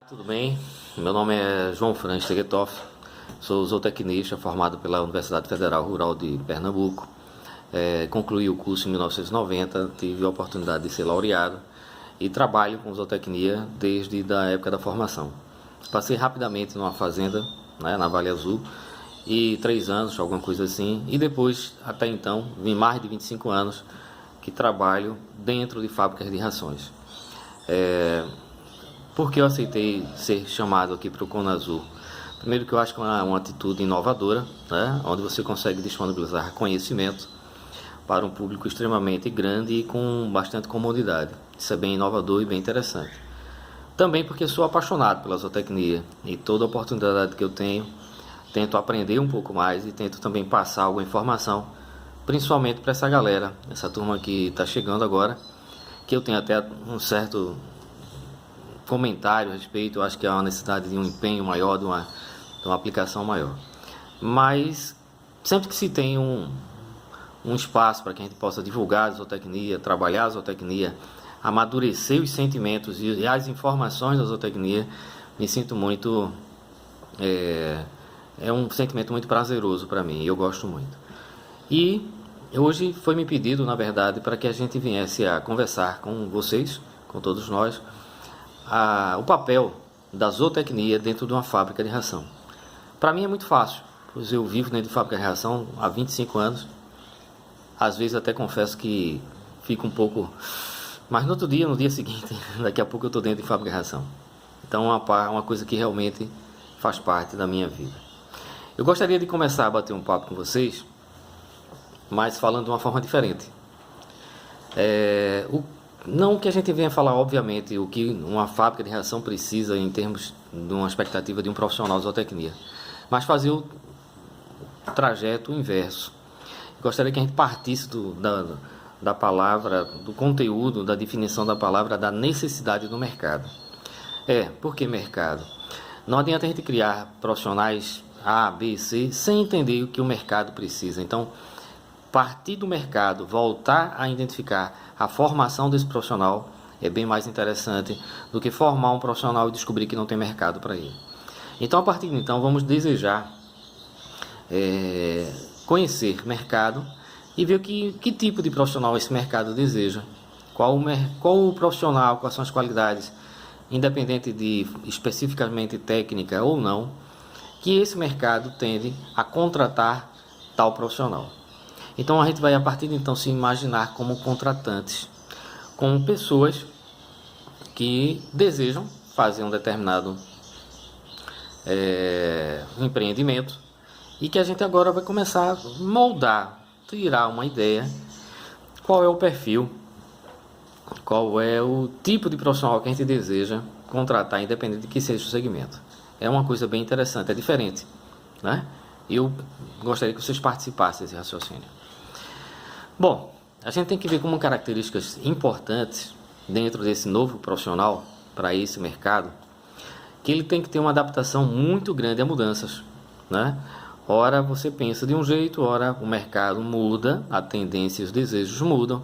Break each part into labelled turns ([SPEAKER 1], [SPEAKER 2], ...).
[SPEAKER 1] Tudo bem? Meu nome é João Franz Teguetoff, sou zootecnista formado pela Universidade Federal Rural de Pernambuco. Concluí o curso em 1990, tive a oportunidade de ser laureado e trabalho com zootecnia desde a época da formação. Passei rapidamente numa fazenda, na Vale Azul, e 3 anos, alguma coisa assim, e depois, até então, vim mais de 25 anos que trabalho dentro de fábricas de rações. Por que eu aceitei ser chamado aqui para o Conazul? Primeiro que eu acho que é uma atitude inovadora, onde você consegue disponibilizar conhecimento para um público extremamente grande e com bastante comodidade. Isso é bem inovador e bem interessante. Também porque sou apaixonado pela zootecnia e toda oportunidade que eu tenho, tento aprender um pouco mais e tento também passar alguma informação, principalmente para essa galera, essa turma que está chegando agora, que eu tenho até um certo comentário a respeito. Eu acho que há uma necessidade de um empenho maior, de uma aplicação maior. Mas sempre que se tem um espaço para que a gente possa divulgar a zootecnia, trabalhar a zootecnia, amadurecer os sentimentos e as informações da zootecnia, me sinto muito... É um sentimento muito prazeroso para mim, eu gosto muito. E hoje foi me pedido, na verdade, para que a gente viesse a conversar com vocês, com todos nós, o papel da zootecnia dentro de uma fábrica de ração. Para mim é muito fácil, pois eu vivo dentro de fábrica de ração há 25 anos. Às vezes até confesso que fico um pouco... Mas no outro dia, no dia seguinte, daqui a pouco eu estou dentro de fábrica de ração. Então é uma coisa que realmente faz parte da minha vida. Eu gostaria de começar a bater um papo com vocês, mas falando de uma forma diferente. Não que a gente venha falar, obviamente, o que uma fábrica de ração precisa em termos de uma expectativa de um profissional de zootecnia, mas fazer o trajeto inverso. Gostaria que a gente partisse da palavra, do conteúdo, da definição da palavra, da necessidade do mercado. Por que mercado? Não adianta a gente criar profissionais A, B, C, sem entender o que o mercado precisa. Então, partir do mercado, voltar a identificar a formação desse profissional é bem mais interessante do que formar um profissional e descobrir que não tem mercado para ele. Então, a partir de então, vamos desejar conhecer mercado e ver que tipo de profissional esse mercado deseja, qual o profissional, quais são as qualidades, independente de especificamente técnica ou não, que esse mercado tende a contratar tal profissional. Então a gente vai a partir de então se imaginar como contratantes, como pessoas que desejam fazer um determinado empreendimento e que a gente agora vai começar a moldar, tirar uma ideia, qual é o perfil, qual é o tipo de profissional que a gente deseja contratar, independente de que seja o segmento. É uma coisa bem interessante, é diferente, Eu gostaria que vocês participassem desse raciocínio. Bom, a gente tem que ver como características importantes dentro desse novo profissional para esse mercado, que ele tem que ter uma adaptação muito grande a mudanças, Ora você pensa de um jeito, ora o mercado muda, a tendência e os desejos mudam,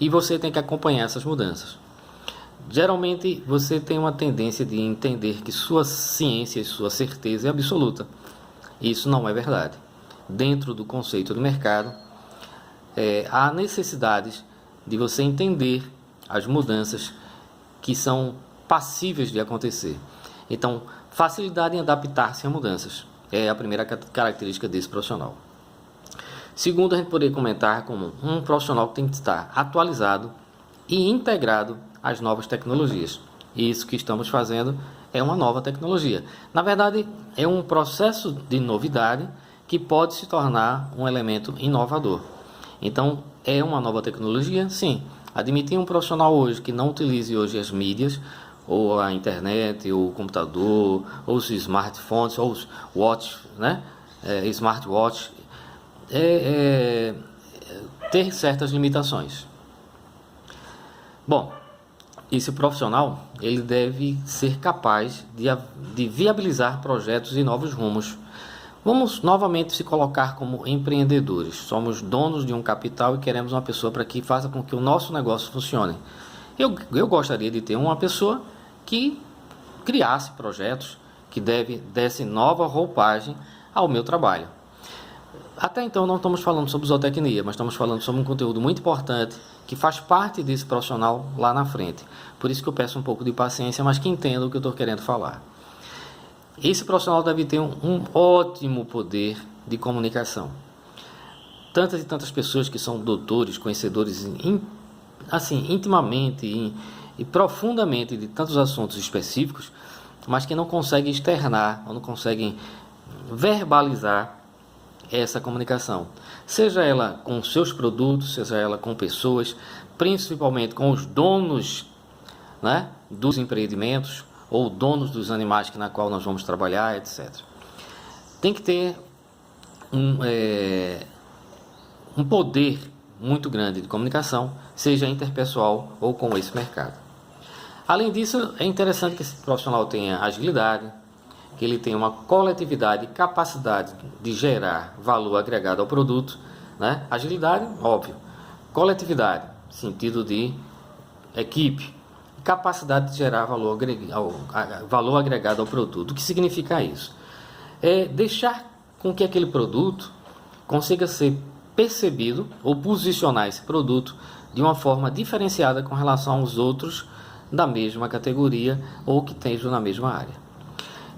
[SPEAKER 1] e você tem que acompanhar essas mudanças. Geralmente você tem uma tendência de entender que sua ciência e sua certeza é absoluta. Isso não é verdade. Dentro do conceito do mercado, há necessidades de você entender as mudanças que são passíveis de acontecer. Então, facilidade em adaptar-se a mudanças é a primeira característica desse profissional. Segundo, a gente poderia comentar como um profissional que tem que estar atualizado e integrado às novas tecnologias. E isso que estamos fazendo é uma nova tecnologia. Na verdade, é um processo de novidade que pode se tornar um elemento inovador. Então, é uma nova tecnologia? Sim. Admitir um profissional hoje que não utilize hoje as mídias, ou a internet, ou o computador, ou os smartphones, ou os watch, smartwatch, ter certas limitações. Bom, esse profissional ele deve ser capaz de viabilizar projetos e novos rumos. Vamos novamente se colocar como empreendedores. Somos donos de um capital e queremos uma pessoa para que faça com que o nosso negócio funcione. Eu gostaria de ter uma pessoa que criasse projetos que dessem nova roupagem ao meu trabalho. Até então não estamos falando sobre zootecnia, mas estamos falando sobre um conteúdo muito importante que faz parte desse profissional lá na frente. Por isso que eu peço um pouco de paciência, mas que entenda o que eu estou querendo falar. Esse profissional deve ter um ótimo poder de comunicação. Tantas e tantas pessoas que são doutores, conhecedores assim, intimamente e profundamente de tantos assuntos específicos, mas que não conseguem externar, ou não conseguem verbalizar essa comunicação, seja ela com seus produtos, seja ela com pessoas, principalmente com os donos, né, dos empreendimentos ou donos dos animais na qual nós vamos trabalhar, etc. Tem que ter um poder muito grande de comunicação, seja interpessoal ou com esse mercado. Além disso, é interessante que esse profissional tenha agilidade, que ele tenha uma coletividade e capacidade de gerar valor agregado ao produto, né? Agilidade, óbvio. Coletividade, sentido de equipe. Capacidade de gerar valor agregado ao produto. O que significa isso? É deixar com que aquele produto consiga ser percebido ou posicionar esse produto de uma forma diferenciada com relação aos outros da mesma categoria ou que estejam na mesma área.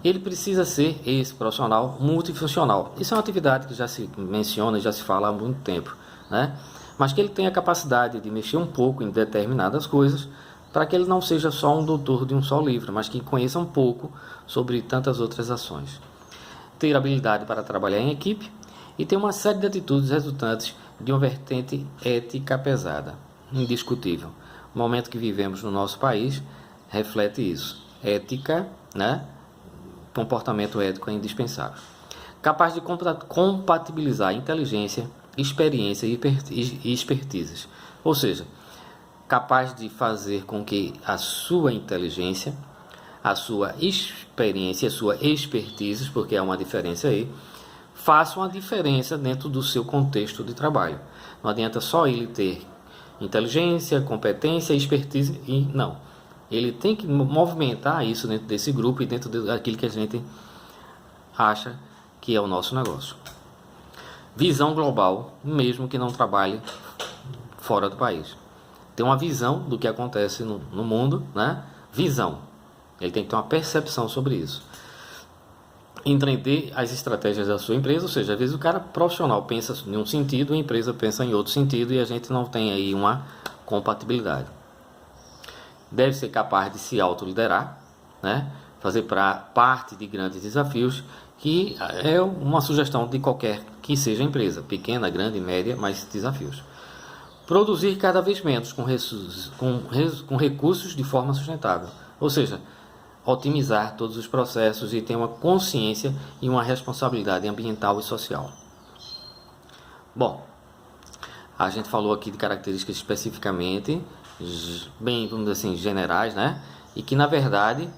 [SPEAKER 1] Ele precisa ser esse profissional multifuncional. Isso é uma atividade que já se menciona, já se fala há muito tempo, né? Mas que ele tenha a capacidade de mexer um pouco em determinadas coisas, para que ele não seja só um doutor de um só livro, mas que conheça um pouco sobre tantas outras ações. Ter habilidade para trabalhar em equipe e ter uma série de atitudes resultantes de uma vertente ética pesada, indiscutível. O momento que vivemos no nosso país reflete isso. Ética, né? Comportamento ético é indispensável. Capaz de compatibilizar inteligência, experiência e expertises. Ou seja, capaz de fazer com que a sua inteligência, a sua experiência, a sua expertise, porque há uma diferença aí, façam a diferença dentro do seu contexto de trabalho. Não adianta só ele ter inteligência, competência, expertise e não. Ele tem que movimentar isso dentro desse grupo e dentro daquilo que a gente acha que é o nosso negócio. Visão global, mesmo que não trabalhe fora do país. Tem uma visão do que acontece no mundo, né? Visão. Ele tem que ter uma percepção sobre isso. Entender as estratégias da sua empresa, ou seja, às vezes o cara profissional pensa em um sentido, a empresa pensa em outro sentido e a gente não tem aí uma compatibilidade. Deve ser capaz de se autoliderar, né? Fazer parte de grandes desafios, que é uma sugestão de qualquer que seja empresa, pequena, grande, média, mas desafios. Produzir cada vez menos com recursos de forma sustentável, ou seja, otimizar todos os processos e ter uma consciência e uma responsabilidade ambiental e social. Bom, a gente falou aqui de características especificamente, bem, vamos dizer assim, generais, né? E que na verdade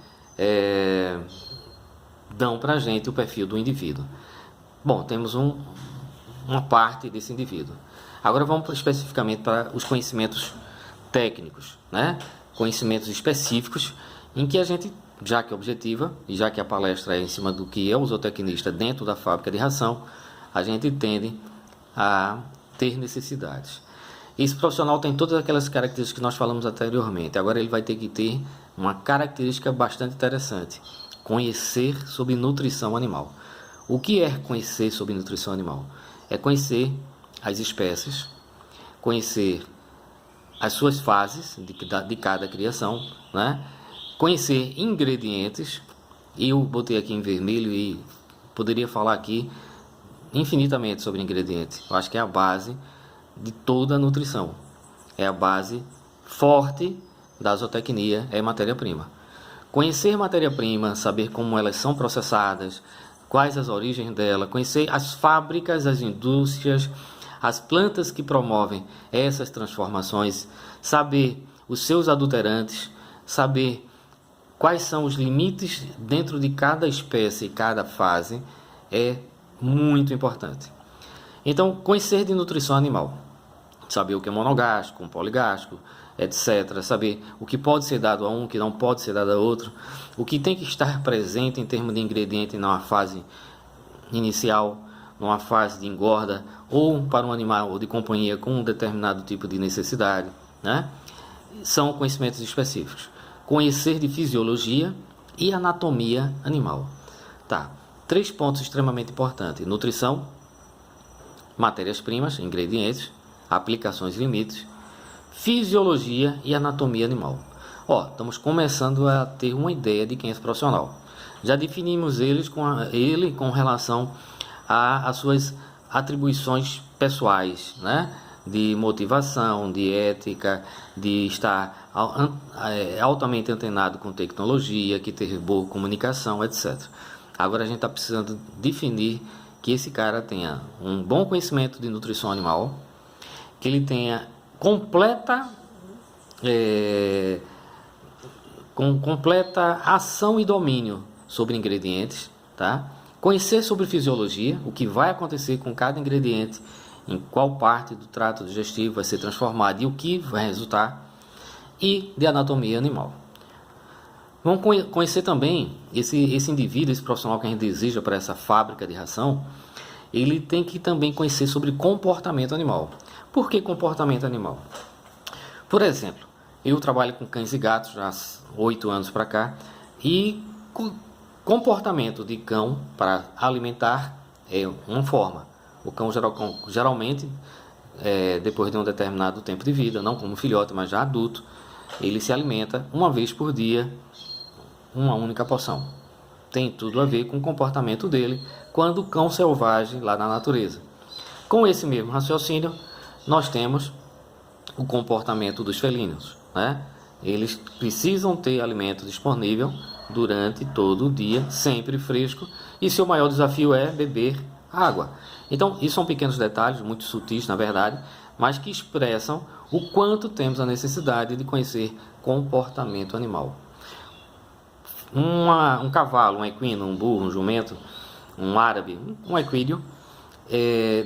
[SPEAKER 1] dão para a gente o perfil do indivíduo. Bom, temos uma parte desse indivíduo. Agora vamos especificamente para os conhecimentos técnicos, né? Conhecimentos específicos em que a gente, já que é objetiva e já que a palestra é em cima do que é o zootecnista dentro da fábrica de ração, a gente tende a ter necessidades. Esse profissional tem todas aquelas características que nós falamos anteriormente. Agora ele vai ter que ter uma característica bastante interessante: conhecer sobre nutrição animal. O que é conhecer sobre nutrição animal? É conhecer as espécies, conhecer as suas fases de cada criação, né? Conhecer ingredientes. Eu botei aqui em vermelho e poderia falar aqui infinitamente sobre ingredientes. Eu acho que é a base de toda a nutrição. É a base forte da zootecnia, é matéria-prima. Conhecer matéria-prima, saber como elas são processadas, quais as origens dela, conhecer as fábricas, as indústrias, as plantas que promovem essas transformações, saber os seus adulterantes, saber quais são os limites dentro de cada espécie e cada fase é muito importante. Então, conhecer de nutrição animal, saber o que é monogástrico, poligástrico, etc. Saber o que pode ser dado a um, o que não pode ser dado a outro, o que tem que estar presente em termos de ingrediente numa fase inicial, numa fase de engorda, ou para um animal de companhia com um determinado tipo de necessidade, né? São conhecimentos específicos. Conhecer de fisiologia e anatomia animal. Tá. 3 pontos extremamente importantes: nutrição, matérias-primas, ingredientes, aplicações e limites, fisiologia e anatomia animal. Estamos começando a ter uma ideia de quem é esse profissional. Já definimos ele com relação às suas atribuições pessoais, né? De motivação, de ética, de estar altamente antenado com tecnologia, que ter boa comunicação, etc. Agora a gente está precisando definir que esse cara tenha um bom conhecimento de nutrição animal, que ele tenha completa ação e domínio sobre ingredientes, tá? Conhecer sobre fisiologia, o que vai acontecer com cada ingrediente, em qual parte do trato digestivo vai ser transformado e o que vai resultar, e de anatomia animal. Vamos conhecer também esse indivíduo, esse profissional que a gente deseja para essa fábrica de ração. Ele tem que também conhecer sobre comportamento animal. Por que comportamento animal? Por exemplo, eu trabalho com cães e gatos já há 8 anos para cá, e comportamento de cão para alimentar é uma forma. O cão geralmente, depois de um determinado tempo de vida, não como filhote, mas já adulto, ele se alimenta uma vez por dia, uma única porção. Tem tudo a ver com o comportamento dele quando o cão selvagem lá na natureza. Com esse mesmo raciocínio, nós temos o comportamento dos felinos, né? Eles precisam ter alimento disponível durante todo o dia, sempre fresco, e seu maior desafio é beber água. Então, isso são pequenos detalhes, muito sutis na verdade, mas que expressam o quanto temos a necessidade de conhecer comportamento animal. Um cavalo, um equino, um burro, um jumento, um árabe, um equídeo,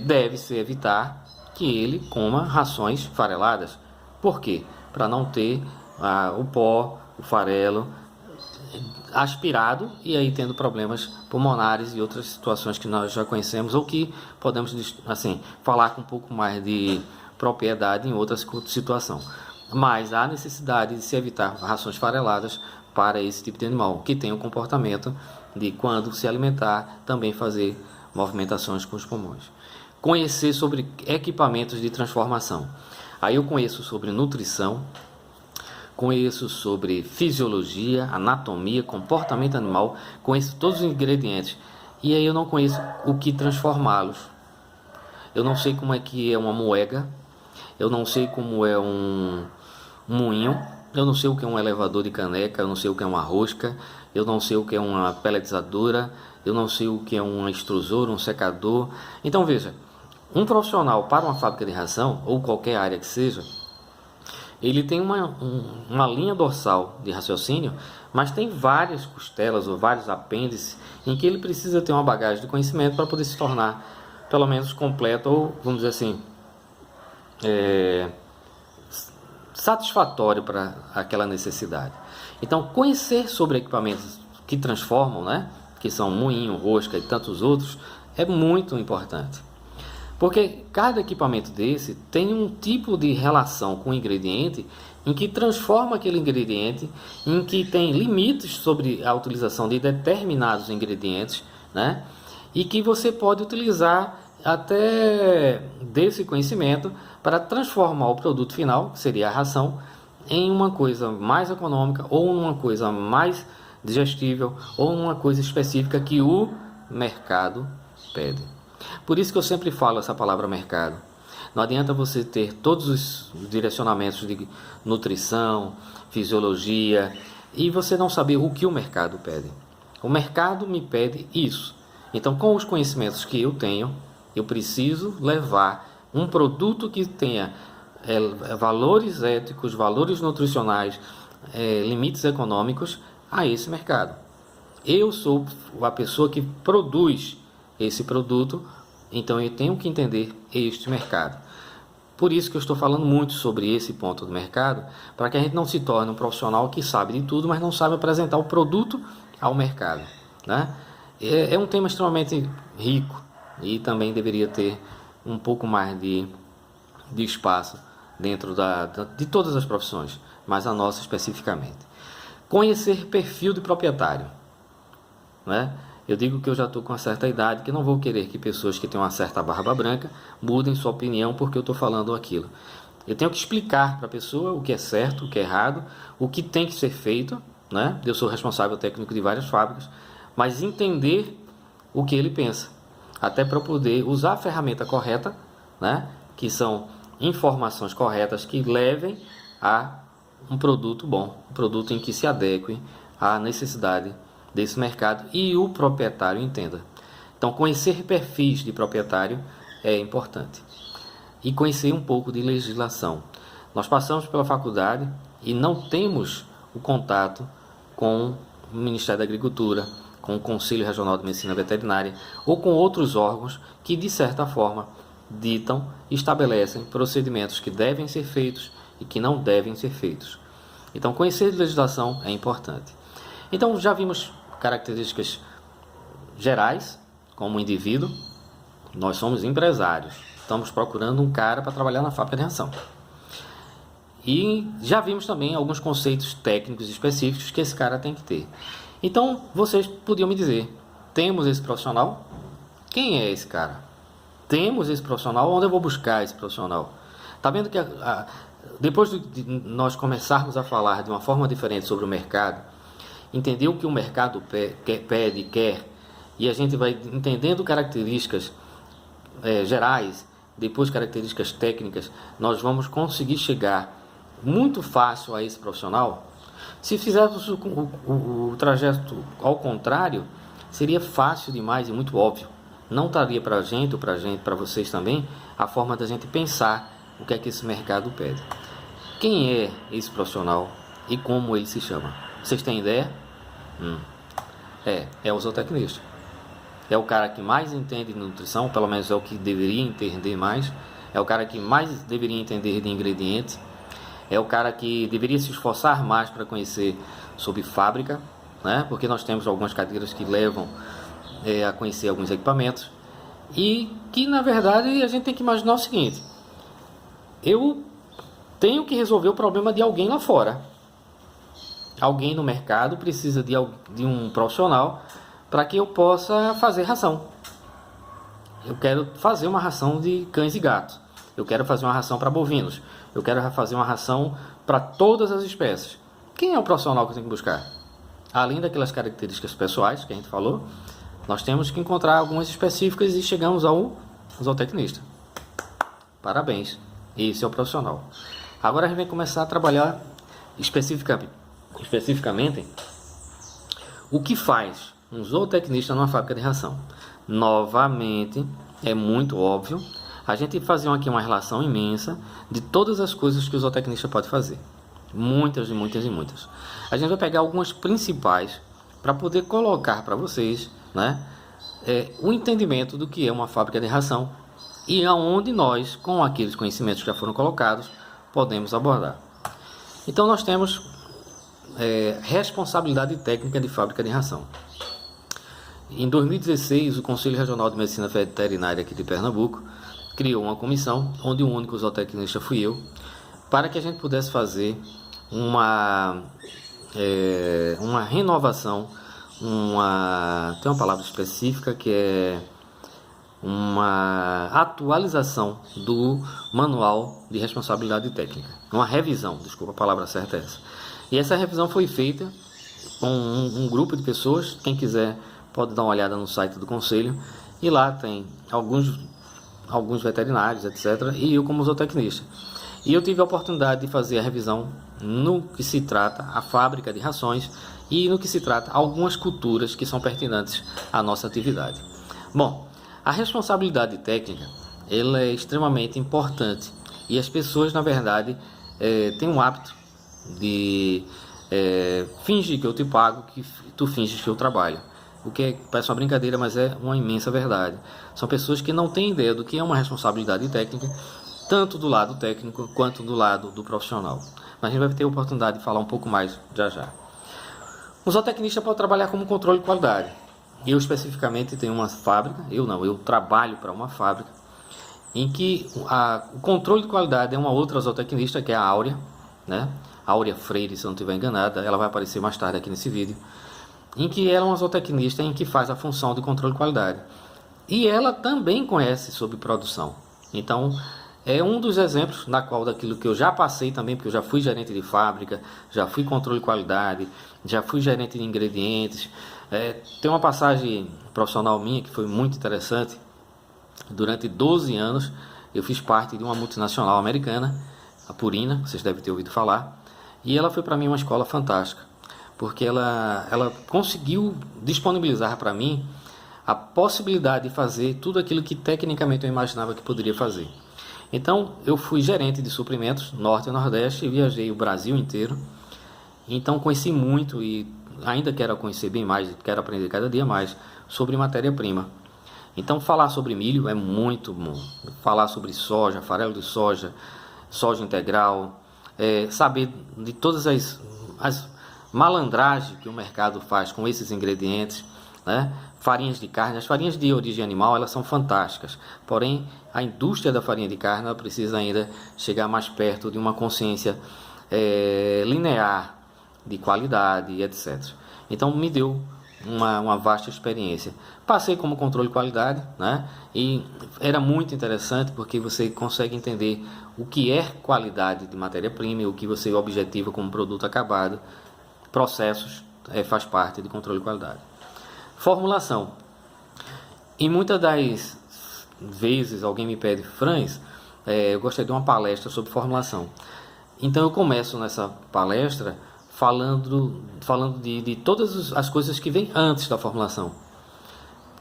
[SPEAKER 1] deve-se evitar que ele coma rações fareladas. Por quê? Para não ter o pó, o farelo aspirado e aí tendo problemas pulmonares e outras situações que nós já conhecemos, ou que podemos assim falar com um pouco mais de propriedade em outras situações. Mas há necessidade de se evitar rações fareladas para esse tipo de animal, que tem o comportamento de, quando se alimentar, também fazer movimentações com os pulmões. Conhecer sobre equipamentos de transformação. Aí eu conheço sobre nutrição, conheço sobre fisiologia, anatomia, comportamento animal, conheço todos os ingredientes. E aí eu não conheço o que transformá-los. Eu não sei como é que é uma moega, eu não sei como é um moinho, eu não sei o que é um elevador de caneca, eu não sei o que é uma rosca, eu não sei o que é uma peletizadora, eu não sei o que é um extrusor, um secador. Então veja, um profissional para uma fábrica de ração, ou qualquer área que seja, ele tem uma linha dorsal de raciocínio, mas tem várias costelas ou vários apêndices em que ele precisa ter uma bagagem de conhecimento para poder se tornar pelo menos completo, ou vamos dizer assim, satisfatório para aquela necessidade. Então, conhecer sobre equipamentos que transformam, né, que são moinho, rosca e tantos outros, é muito importante. Porque cada equipamento desse tem um tipo de relação com o ingrediente em que transforma aquele ingrediente, em que tem limites sobre a utilização de determinados ingredientes, né? E que você pode utilizar até desse conhecimento para transformar o produto final, que seria a ração, em uma coisa mais econômica, ou uma coisa mais digestível, ou uma coisa específica que o mercado pede. Por isso que eu sempre falo essa palavra mercado. Não adianta você ter todos os direcionamentos de nutrição, fisiologia, e você não saber o que o mercado pede. O mercado me pede isso. Então, com os conhecimentos que eu tenho, eu preciso levar um produto que tenha valores éticos, valores nutricionais, limites econômicos a esse mercado. Eu sou a pessoa que produz esse produto, então eu tenho que entender este mercado. Por isso que eu estou falando muito sobre esse ponto do mercado, para que a gente não se torne um profissional que sabe de tudo, mas não sabe apresentar o produto ao mercado, né? É um tema extremamente rico e também deveria ter um pouco mais de espaço dentro de todas as profissões, mas a nossa especificamente. Conhecer perfil de proprietário, né? Eu digo que eu já estou com uma certa idade, que não vou querer que pessoas que têm uma certa barba branca mudem sua opinião porque eu estou falando aquilo. Eu tenho que explicar para a pessoa o que é certo, o que é errado, o que tem que ser feito, né? Eu sou responsável técnico de várias fábricas, mas entender o que ele pensa, até para poder usar a ferramenta correta, né? Que são informações corretas que levem a um produto bom, um produto em que se adeque à necessidade desse mercado e o proprietário entenda. Então, conhecer perfis de proprietário é importante. E conhecer um pouco de legislação. Nós passamos pela faculdade e não temos o contato com o Ministério da Agricultura, com o Conselho Regional de Medicina Veterinária ou com outros órgãos que, de certa forma, ditam e estabelecem procedimentos que devem ser feitos e que não devem ser feitos. Então, conhecer de legislação é importante. Então, já vimos características gerais, como indivíduo. Nós somos empresários, estamos procurando um cara para trabalhar na fábrica de ração. E já vimos também alguns conceitos técnicos específicos que esse cara tem que ter. Então, vocês podiam me dizer, temos esse profissional? Quem é esse cara? Temos esse profissional? Onde eu vou buscar esse profissional? Está vendo que depois de nós começarmos a falar de uma forma diferente sobre o mercado, entender o que o mercado pede e quer, e a gente vai entendendo características gerais, depois características técnicas, nós vamos conseguir chegar muito fácil a esse profissional. Se fizermos o trajeto ao contrário, seria fácil demais e muito óbvio. Não estaria para a gente ou para vocês também, a forma da gente pensar o que é que esse mercado pede. Quem é esse profissional e como ele se chama? Vocês têm ideia? É o zootecnista. É o cara que mais entende de nutrição, pelo menos é o que deveria entender mais. É o cara que mais deveria entender de ingredientes. É o cara que deveria se esforçar mais para conhecer sobre fábrica, né? Porque nós temos algumas cadeiras que levam a conhecer alguns equipamentos. E que, na verdade, a gente tem que imaginar o seguinte: eu tenho que resolver o problema de alguém lá fora. Alguém no mercado precisa de um profissional para que eu possa fazer ração. Eu quero fazer uma ração de cães e gatos. Eu quero fazer uma ração para bovinos. Eu quero fazer uma ração para todas as espécies. Quem é o profissional que eu tenho que buscar? Além daquelas características pessoais que a gente falou, nós temos que encontrar algumas específicas e chegamos ao zootecnista. Parabéns, esse é o profissional. Agora a gente vai começar a trabalhar especificamente o que faz um zootecnista numa fábrica de ração. Novamente, é muito óbvio a gente fazer aqui uma relação imensa de todas as coisas que o zootecnista pode fazer. Muitas e muitas e muitas. A gente vai pegar algumas principais para poder colocar para vocês, né, o entendimento do que é uma fábrica de ração e aonde nós, com aqueles conhecimentos que já foram colocados, podemos abordar. Então nós temos responsabilidade técnica de fábrica de ração. Em 2016, o Conselho Regional de Medicina Veterinária aqui de Pernambuco criou uma comissão, onde o único zootecnista fui eu, para que a gente pudesse fazer uma renovação, tem uma palavra específica que é uma atualização do manual de responsabilidade técnica, uma revisão, desculpa, a palavra certa é essa. E essa revisão foi feita com um grupo de pessoas. Quem quiser pode dar uma olhada no site do conselho, e lá tem alguns veterinários, etc., e eu como zootecnista. E eu tive a oportunidade de fazer a revisão no que se trata a fábrica de rações e no que se trata algumas culturas que são pertinentes à nossa atividade. Bom, a responsabilidade técnica ela é extremamente importante e as pessoas, na verdade, têm um hábito de fingir que eu te pago, que tu finges que eu trabalho. O que parece uma brincadeira, mas é uma imensa verdade. São pessoas que não têm ideia do que é uma responsabilidade técnica tanto do lado técnico quanto do lado do profissional. Mas a gente vai ter a oportunidade de falar um pouco mais já já. O zootecnista pode trabalhar como controle de qualidade. Eu especificamente tenho uma fábrica, eu trabalho para uma fábrica em que o controle de qualidade é uma outra zootecnista, que é a Áurea, né? Áurea Freire, se eu não estiver enganada, ela vai aparecer mais tarde aqui nesse vídeo, em que ela é uma zootecnista em que faz a função de controle de qualidade. E ela também conhece sobre produção. Então, é um dos exemplos na qual daquilo que eu já passei também, porque eu já fui gerente de fábrica, já fui controle de qualidade, já fui gerente de ingredientes. Tem uma passagem profissional minha que foi muito interessante. Durante 12 anos eu fiz parte de uma multinacional americana, a Purina, vocês devem ter ouvido falar, e ela foi para mim uma escola fantástica, porque ela conseguiu disponibilizar para mim a possibilidade de fazer tudo aquilo que tecnicamente eu imaginava que poderia fazer. Então eu fui gerente de suprimentos Norte e Nordeste e viajei o Brasil inteiro. Então conheci muito e ainda quero conhecer bem mais, quero aprender cada dia mais sobre matéria-prima. Então falar sobre milho é muito bom, falar sobre soja, farelo de soja, soja integral, saber de todas as malandragens que o mercado faz com esses ingredientes, né? Farinhas de carne, as farinhas de origem animal, elas são fantásticas, porém a indústria da farinha de carne ela precisa ainda chegar mais perto de uma consciência linear de qualidade e etc. Então me deu uma vasta experiência. Passei como controle de qualidade, né? E era muito interessante porque você consegue entender o que é qualidade de matéria-prima e o que você objetiva como produto acabado. Processos faz parte de controle de qualidade. Formulação. Em muitas das vezes alguém me pede, Franz, eu gostaria de uma palestra sobre formulação. Então eu começo nessa palestra falando de todas as coisas que vêm antes da formulação,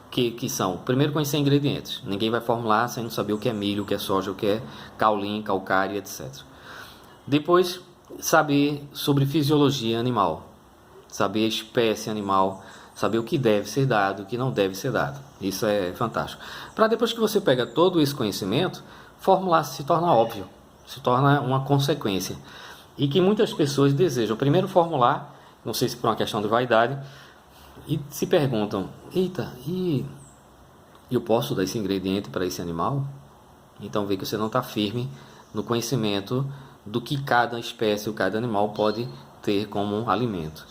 [SPEAKER 1] que são, primeiro, conhecer ingredientes. Ninguém vai formular sem não saber o que é milho, o que é soja, o que é caulim, calcário, etc. Depois, saber sobre fisiologia animal, saber a espécie animal, saber o que deve ser dado, o que não deve ser dado. Isso é fantástico. Para depois que você pega todo esse conhecimento, formular se torna óbvio, se torna uma consequência. E que muitas pessoas desejam primeiro formular, não sei se por uma questão de vaidade, e se perguntam, eita, e eu posso dar esse ingrediente para esse animal? Então vê que você não está firme no conhecimento do que cada espécie ou cada animal pode ter como um alimento.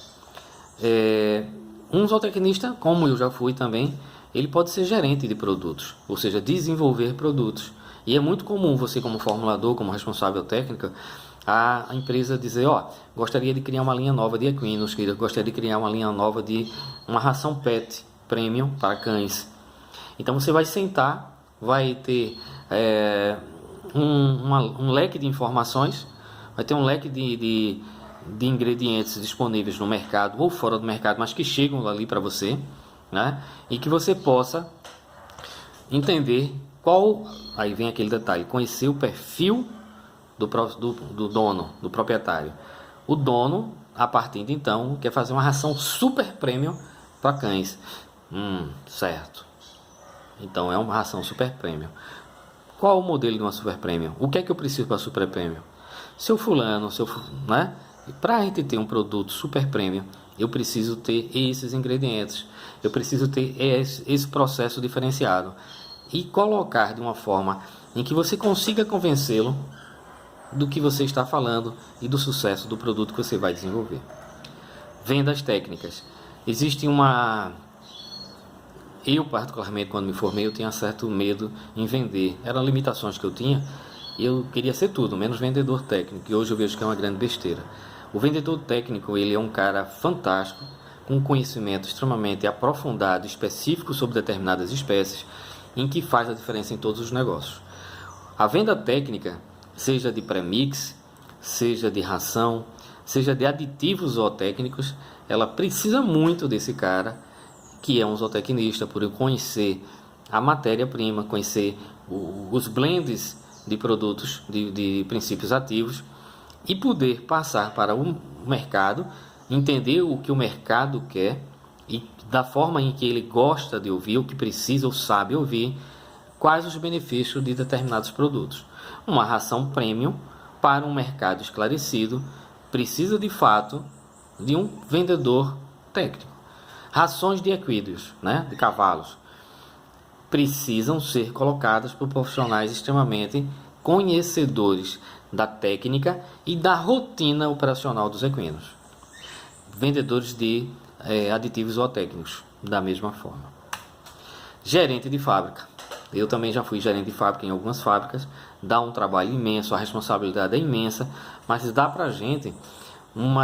[SPEAKER 1] Um zootecnista, como eu já fui também, ele pode ser gerente de produtos, ou seja, desenvolver produtos. E é muito comum você, como formulador, como responsável técnico, a empresa dizer, gostaria de criar uma linha nova de equinos, gostaria de criar uma linha nova de uma ração PET Premium para cães. Então você vai sentar, vai ter um leque de informações, vai ter um leque de ingredientes disponíveis no mercado ou fora do mercado, mas que chegam ali para você, né? E que você possa entender aí vem aquele detalhe, conhecer o perfil do dono, do proprietário. O dono, a partir de então, quer fazer uma ração super premium para cães. Certo. Então é uma ração super premium. Qual o modelo de uma super premium? O que é que eu preciso para super premium? Né? Para a gente ter um produto super premium, eu preciso ter esses ingredientes. Eu preciso ter esse processo diferenciado. E colocar de uma forma em que você consiga convencê-lo do que você está falando e do sucesso do produto que você vai desenvolver. Vendas técnicas. Existe eu particularmente, quando me formei, eu tinha certo medo em vender. Eram limitações que eu tinha. Eu queria ser tudo, menos vendedor técnico. E hoje eu vejo que é uma grande besteira. O vendedor técnico, ele é um cara fantástico, com conhecimento extremamente aprofundado, específico sobre determinadas espécies, em que faz a diferença em todos os negócios. A venda técnica, seja de premix, seja de ração, seja de aditivos zootécnicos, ela precisa muito desse cara que é um zootecnista, por conhecer a matéria-prima, conhecer os blends de produtos, de princípios ativos, e poder passar para o mercado, entender o que o mercado quer e da forma em que ele gosta de ouvir, o que precisa ou sabe ouvir, quais os benefícios de determinados produtos. Uma ração premium para um mercado esclarecido precisa de fato de um vendedor técnico. Rações de equídeos, né, de cavalos, precisam ser colocadas por profissionais extremamente conhecedores da técnica e da rotina operacional dos equinos. Vendedores de aditivos zootécnicos, da mesma forma. Gerente de fábrica. Eu também já fui gerente de fábrica em algumas fábricas. Dá um trabalho imenso, a responsabilidade é imensa, mas dá para a gente um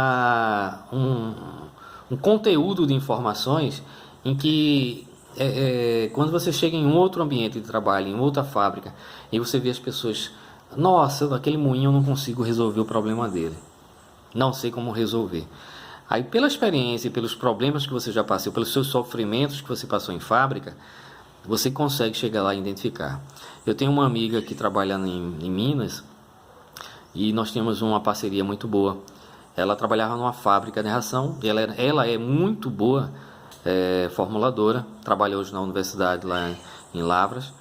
[SPEAKER 1] conteúdo de informações em que quando você chega em um outro ambiente de trabalho, em outra fábrica, e você vê as pessoas, nossa, aquele moinho eu não consigo resolver o problema dele, não sei como resolver. Aí, pela experiência e pelos problemas que você já passou, pelos seus sofrimentos que você passou em fábrica, você consegue chegar lá e identificar. Eu tenho uma amiga que trabalha em Minas e nós temos uma parceria muito boa. Ela trabalhava numa fábrica de ração, e ela é muito boa formuladora, trabalha hoje na universidade lá em Lavras,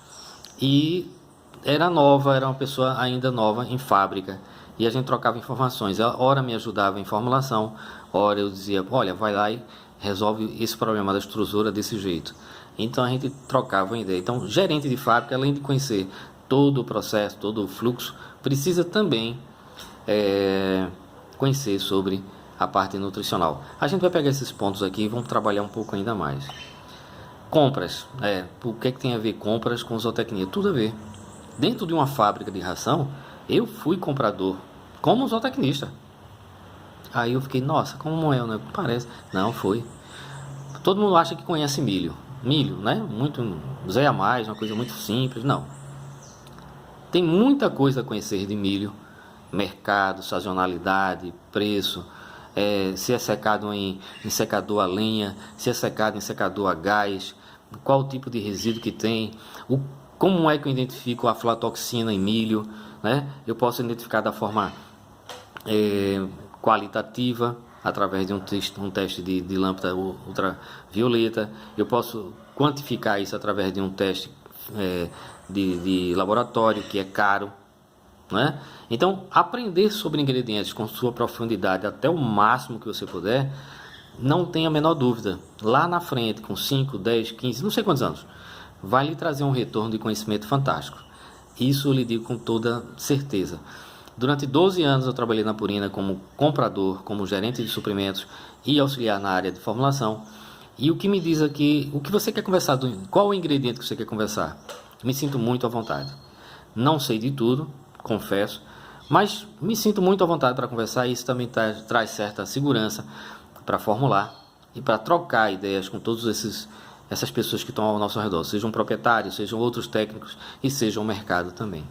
[SPEAKER 1] e era uma pessoa ainda nova em fábrica, e a gente trocava informações. Ela, ora me ajudava em formulação, ora eu dizia, olha, vai lá e resolve esse problema da extrusora desse jeito. Então a gente trocava uma ideia. Então, gerente de fábrica, além de conhecer todo o processo, todo o fluxo, precisa também conhecer sobre a parte nutricional. A gente vai pegar esses pontos aqui e vamos trabalhar um pouco ainda mais. Compras. O que tem a ver compras com zootecnia? Tudo a ver. Dentro de uma fábrica de ração, eu fui comprador como zootecnista. Aí eu fiquei, nossa, como é, né? Parece. Não, foi. Todo mundo acha que conhece milho. Milho, né? Muito Zé a mais, uma coisa muito simples. Não. Tem muita coisa a conhecer de milho. Mercado, sazonalidade, preço, se é secado em secador a lenha, se é secado em secador a gás, qual o tipo de resíduo que tem, como é que eu identifico a aflatoxina em milho, né? Eu posso identificar da forma qualitativa, através de um teste de lâmpada ultravioleta. Eu posso quantificar isso através de um teste de laboratório, que é caro, né? Então, aprender sobre ingredientes com sua profundidade até o máximo que você puder, não tenha a menor dúvida, lá na frente, com 5, 10, 15, não sei quantos anos, vai lhe trazer um retorno de conhecimento fantástico. Isso eu lhe digo com toda certeza. Durante 12 anos eu trabalhei na Purina como comprador, como gerente de suprimentos e auxiliar na área de formulação. E o que me diz aqui, o que você quer conversar, qual o ingrediente que você quer conversar? Me sinto muito à vontade. Não sei de tudo, confesso, mas me sinto muito à vontade para conversar, e isso também traz certa segurança para formular e para trocar ideias com todas essas pessoas que estão ao nosso redor, sejam proprietários, sejam outros técnicos e sejam o mercado também.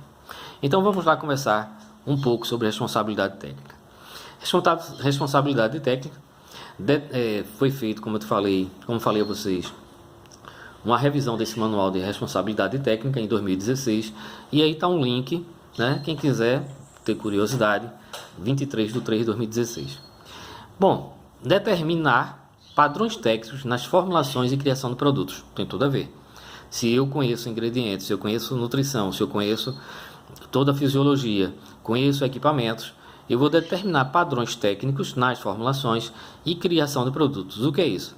[SPEAKER 1] Então vamos lá conversar um pouco sobre responsabilidade técnica. Responsabilidade técnica foi feito, como falei a vocês, uma revisão desse manual de responsabilidade técnica em 2016, e aí está um link, né? Quem quiser ter curiosidade, 23/3/2016. Bom, determinar padrões técnicos nas formulações e criação de produtos, tem tudo a ver. Se eu conheço ingredientes, se eu conheço nutrição, se eu conheço toda a fisiologia, conheço equipamentos, eu vou determinar padrões técnicos nas formulações e criação de produtos. O que é isso?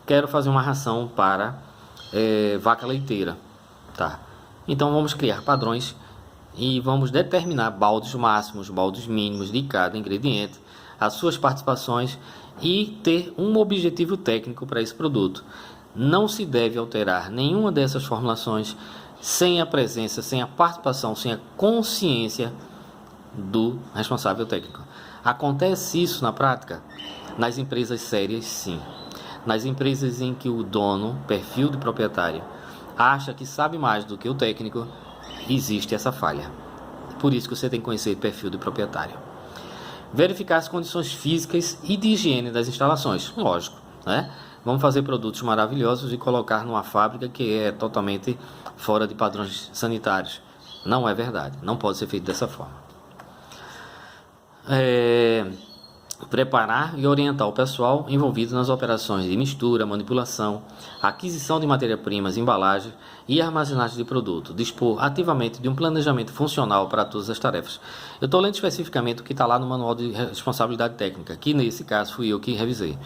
[SPEAKER 1] Quero fazer uma ração para vaca leiteira, tá? Então vamos criar padrões e vamos determinar baldes máximos, baldes mínimos de cada ingrediente, as suas participações e ter um objetivo técnico para esse produto. Não se deve alterar nenhuma dessas formulações sem a presença, sem a participação, sem a consciência do responsável técnico. Acontece isso na prática? Nas empresas sérias, sim. Nas empresas em que o dono, perfil de proprietário, acha que sabe mais do que o técnico, existe essa falha. Por isso que você tem que conhecer o perfil de proprietário. Verificar as condições físicas e de higiene das instalações. Lógico, né? Vamos fazer produtos maravilhosos e colocar numa fábrica que é totalmente fora de padrões sanitários. Não é verdade. Não pode ser feito dessa forma. preparar e orientar o pessoal envolvido nas operações de mistura, manipulação, aquisição de matéria-primas, embalagem e armazenagem de produto. Dispor ativamente de um planejamento funcional para todas as tarefas. Eu estou lendo especificamente o que está lá no Manual de Responsabilidade Técnica, que nesse caso fui eu que revisei.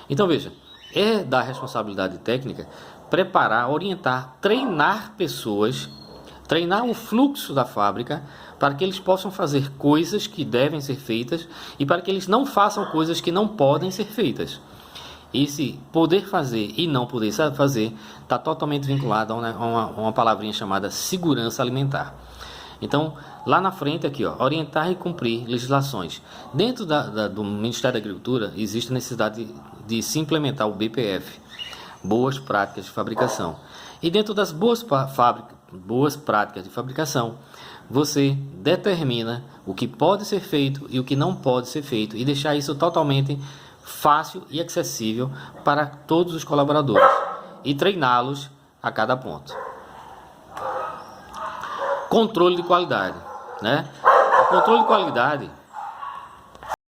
[SPEAKER 1] Então veja, é da responsabilidade técnica preparar, orientar, treinar pessoas, treinar o fluxo da fábrica para que eles possam fazer coisas que devem ser feitas e para que eles não façam coisas que não podem ser feitas. Esse poder fazer e não poder fazer está totalmente vinculado a uma palavrinha chamada segurança alimentar. Então, lá na frente aqui, ó, orientar e cumprir legislações. Dentro do Ministério da Agricultura existe a necessidade de se implementar o BPF, Boas Práticas de Fabricação. E dentro das boas práticas de fabricação, você determina o que pode ser feito e o que não pode ser feito e deixar isso totalmente fácil e acessível para todos os colaboradores e treiná-los a cada ponto. Controle de qualidade, né? O controle de qualidade